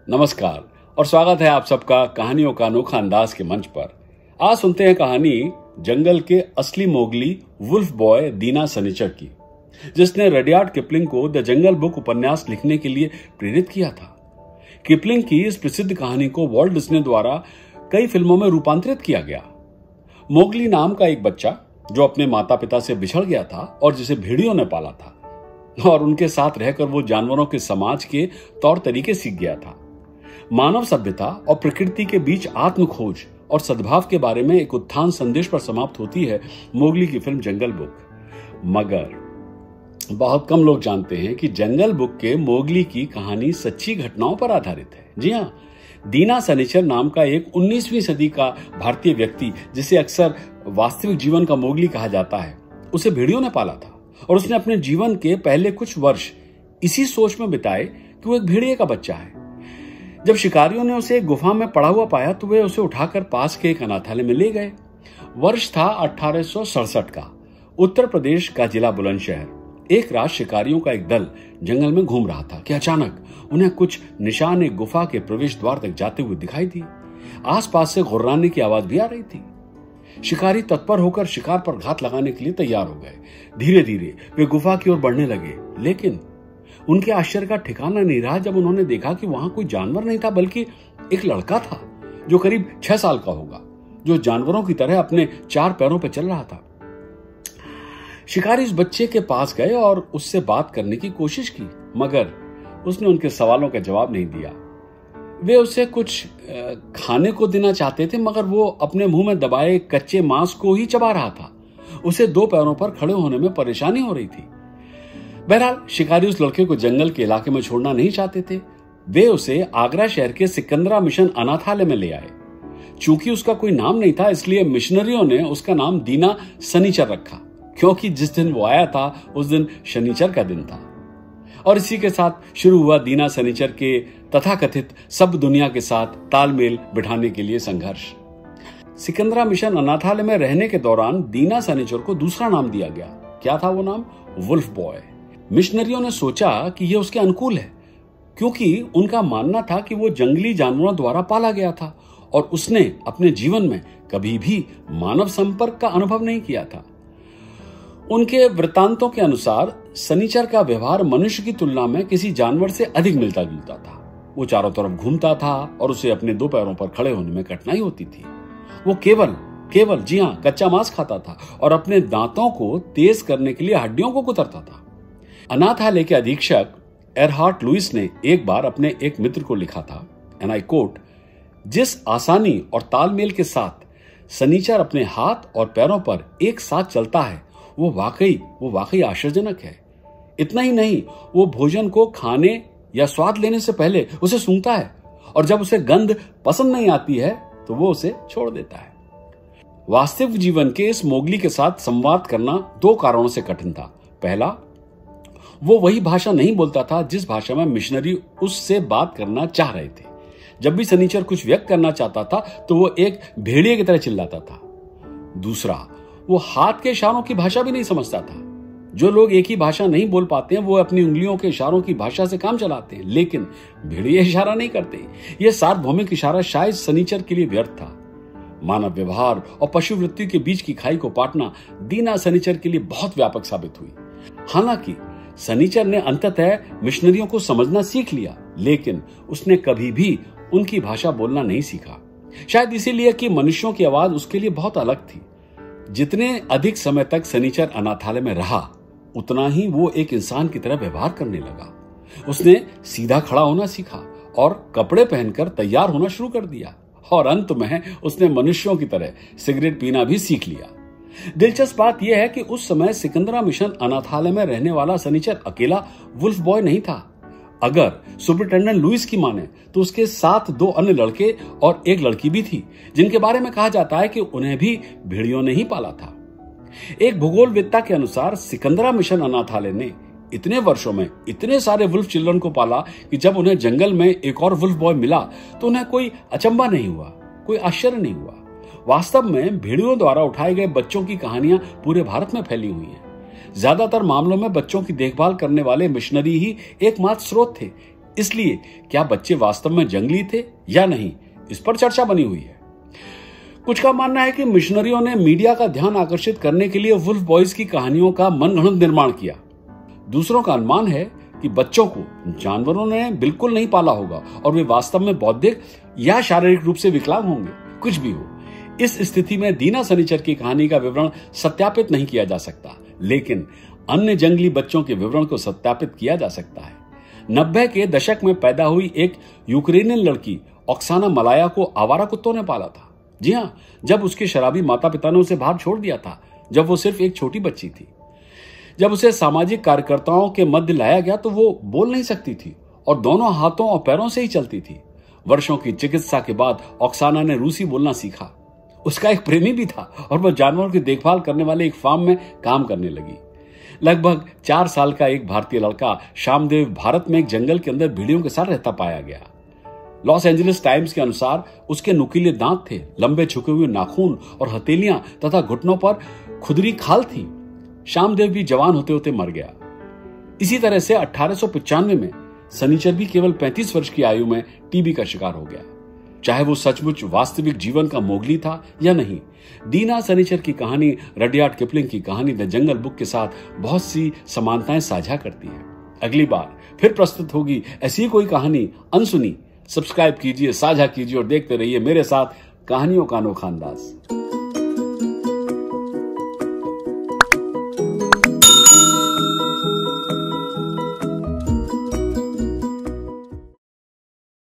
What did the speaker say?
नमस्कार और स्वागत है आप सबका कहानियों का अनोखा अंदाज के मंच पर। आज सुनते हैं कहानी जंगल के असली मोगली वुल्फ बॉय दीना सनीचर की, जिसने रडियार्ड किपलिंग को द जंगल बुक उपन्यास लिखने के लिए प्रेरित किया था। किपलिंग की इस प्रसिद्ध कहानी को वॉल्ट डिज्नी द्वारा कई फिल्मों में रूपांतरित किया गया। मोगली नाम का एक बच्चा जो अपने माता पिता से बिछड़ गया था और जिसे भेड़ियों ने पाला था और उनके साथ रहकर वो जानवरों के समाज के तौर तरीके सीख गया था। मानव सभ्यता और प्रकृति के बीच आत्म खोज और सद्भाव के बारे में एक उत्थान संदेश पर समाप्त होती है मोगली की फिल्म जंगल बुक। मगर बहुत कम लोग जानते हैं कि जंगल बुक के मोगली की कहानी सच्ची घटनाओं पर आधारित है। जी हाँ, दीना सनीचर नाम का एक 19वीं सदी का भारतीय व्यक्ति, जिसे अक्सर वास्तविक जीवन का मोगली कहा जाता है, उसे भेड़ियों ने पाला था और उसने अपने जीवन के पहले कुछ वर्ष इसी सोच में बिताए कि वो एक भेड़िए का बच्चा है। जब शिकारियों ने उसे एक गुफा में पड़ा हुआ पाया तो वे उसे उठाकर पास के एक अनाथालय में ले गए। वर्ष था 1867 का। उत्तर प्रदेश का जिला बुलंदशहर। एक रात शिकारियों का एक दल जंगल में घूम रहा था कि अचानक उन्हें कुछ निशान एक गुफा के प्रवेश द्वार तक जाते हुए दिखाई दिए। आसपास से गुर्राने की आवाज भी आ रही थी। शिकारी तत्पर होकर शिकार पर घात लगाने के लिए तैयार हो गए। धीरे धीरे वे गुफा की ओर बढ़ने लगे, लेकिन उनके आश्चर्य का ठिकाना नहीं रहा जब उन्होंने देखा कि वहां कोई जानवर नहीं था, बल्कि एक लड़का था जो करीब 6 साल का होगा, जो जानवरों की तरह अपने 4 पैरों पर चल रहा था। शिकारी उस बच्चे के पास गए और उससे बात करने की कोशिश की, मगर उसने उनके सवालों का जवाब नहीं दिया। वे उसे कुछ खाने को देना चाहते थे, मगर वो अपने मुंह में दबाए कच्चे मांस को ही चबा रहा था। उसे 2 पैरों पर खड़े होने में परेशानी हो रही थी। बहरहाल शिकारी उस लड़के को जंगल के इलाके में छोड़ना नहीं चाहते थे। वे उसे आगरा शहर के सिकंदरा मिशन अनाथालय में ले आए। चूंकि उसका कोई नाम नहीं था, इसलिए मिशनरियों ने उसका नाम दीना सनीचर रखा, क्योंकि जिस दिन वो आया था उस दिन शनिचर का दिन था। और इसी के साथ शुरू हुआ दीना सनीचर के तथाकथित सब दुनिया के साथ तालमेल बिठाने के लिए संघर्ष। सिकंदरा मिशन अनाथालय में रहने के दौरान दीना सनीचर को दूसरा नाम दिया गया। क्या था वो नाम? Wolf boy. मिशनरियों ने सोचा कि यह उसके अनुकूल है, क्योंकि उनका मानना था कि वो जंगली जानवरों द्वारा पाला गया था और उसने अपने जीवन में कभी भी मानव संपर्क का अनुभव नहीं किया था। उनके वृत्तांतों के अनुसार सनीचर का व्यवहार मनुष्य की तुलना में किसी जानवर से अधिक मिलता जुलता था। वो चारों तरफ घूमता था और उसे अपने 2 पैरों पर खड़े होने में कठिनाई होती थी। वो केवल जी हाँ, कच्चा मांस खाता था और अपने दांतों को तेज करने के लिए हड्डियों को कुतरता था। अनाथालय के अधीक्षक एरहार्ट लुइस ने एक बार अपने एक मित्र को लिखा था, एंड आई कोट, जिस आसानी और तालमेल के साथ सनीचर अपने हाथ और पैरों पर एक साथ चलता है वो वाकई आश्चर्यजनक है। इतना ही नहीं, वो भोजन को खाने या स्वाद लेने से पहले उसे सूंघता है और जब उसे गंध पसंद नहीं आती है तो वो उसे छोड़ देता है। वास्तविक जीवन के इस मोगली के साथ संवाद करना 2 कारणों से कठिन था। पहला, वो वही भाषा नहीं बोलता था जिस भाषा में मिशनरी उससे बात करना चाह रहे थे। जब भी सनीचर कुछ व्यक्त करना चाहता था तो वो एक भेड़िए की तरह चिल्लाता था। दूसरा, वो हाथ के इशारों की भाषा भी नहीं समझता था। जो लोग एक ही भाषा नहीं बोल पाते हैं वो अपनी उंगलियों के इशारों की भाषा से काम चलाते हैं, लेकिन भेड़िए इशारा नहीं करते। यह सार्वभौमिक इशारा शायद सनीचर के लिए व्यर्थ था। मानव व्यवहार और पशुवृत्ति के बीच की खाई को पाटना दीना सनीचर के लिए बहुत व्यापक साबित हुई। हालांकि सनीचर ने अंततः मिशनरियों को समझना सीख लिया, लेकिन उसने कभी भी उनकी भाषा बोलना नहीं सीखा। शायद इसीलिए कि मनुष्यों की आवाज उसके लिए बहुत अलग थी। जितने अधिक समय तक सनीचर अनाथालय में रहा, उतना ही वो एक इंसान की तरह व्यवहार करने लगा। उसने सीधा खड़ा होना सीखा और कपड़े पहनकर तैयार होना शुरू कर दिया, और अंत में उसने मनुष्यों की तरह सिगरेट पीना भी सीख लिया। दिलचस्प बात यह है कि उस समय सिकंदरा मिशन अनाथालय में रहने वाला सनीचर अकेला वुल्फ बॉय नहीं था। अगर सुपरिटेंडेंट लुइस की माने तो उसके साथ 2 अन्य लड़के और एक लड़की भी थी, जिनके बारे में कहा जाता है कि उन्हें भी भेड़ियों ने ही पाला था। एक भूगोलवेत्ता के अनुसार सिकंदरा मिशन अनाथालय ने इतने वर्षों में इतने सारे वुल्फ चिल्ड्रन को पाला कि जब उन्हें जंगल में एक और वुल्फ बॉय मिला तो उन्हें कोई अचंभा नहीं हुआ, कोई आश्चर्य नहीं हुआ। वास्तव में भेड़ियों द्वारा उठाए गए बच्चों की कहानियां पूरे भारत में फैली हुई हैं। ज्यादातर मामलों में बच्चों की देखभाल करने वाले मिशनरी ही एकमात्र स्रोत थे। इसलिए क्या बच्चे वास्तव में जंगली थे या नहीं, इस पर चर्चा बनी हुई है। कुछ का मानना है कि मिशनरियों ने मीडिया का ध्यान आकर्षित करने के लिए वुल्फ बॉयज की कहानियों का मनगढ़ंत निर्माण किया। दूसरों का अनुमान है कि बच्चों को जानवरों ने बिल्कुल नहीं पाला होगा और वे वास्तव में बौद्धिक या शारीरिक रूप से विकलांग होंगे। कुछ भी हो, इस स्थिति में दीना सनीचर की कहानी का विवरण सत्यापित नहीं किया जा सकता, लेकिन अन्य जंगली बच्चों के विवरण को सत्यापित किया जा सकता है। 90 के दशक में पैदा हुई एक यूक्रेनियन लड़की ऑक्साना मलाया को आवारा कुत्तों ने पाला था। जी हां, जब उसके शराबी माता पिता ने उसे बाहर छोड़ दिया था, जब वो सिर्फ एक छोटी बच्ची थी। जब उसे सामाजिक कार्यकर्ताओं के मध्य लाया गया तो वो बोल नहीं सकती थी और दोनों हाथों और पैरों से ही चलती थी। वर्षों की चिकित्सा के बाद ऑक्साना ने रूसी बोलना सीखा। उसका एक प्रेमी भी था और वह जानवरों की देखभाल करने वाले एक फार्म में काम करने लगी। लगभग 4 साल का एक भारतीय लड़का श्यामदेव भारत में एक जंगल के अंदर भेड़ियों के साथ रहता पाया गया। लॉस एंजलिस टाइम्स के अनुसार उसके नुकीले दांत थे, लंबे झुके हुए नाखून और हथेलियां तथा घुटनों पर खुदरी खाल थी। श्यामदेव भी जवान होते होते मर गया। इसी तरह से 1895 में सनीचर भी केवल 35 वर्ष की आयु में टीबी का शिकार हो गया। चाहे वो सचमुच वास्तविक जीवन का मोगली था या नहीं, दीना सनीचर की कहानी रडियार्ड किपलिंग की कहानी द जंगल बुक के साथ बहुत सी समानताएं साझा करती है। अगली बार फिर प्रस्तुत होगी ऐसी कोई कहानी अनसुनी। सब्सक्राइब कीजिए, साझा कीजिए और देखते रहिए मेरे साथ कहानियों का अनोखा अंदाज।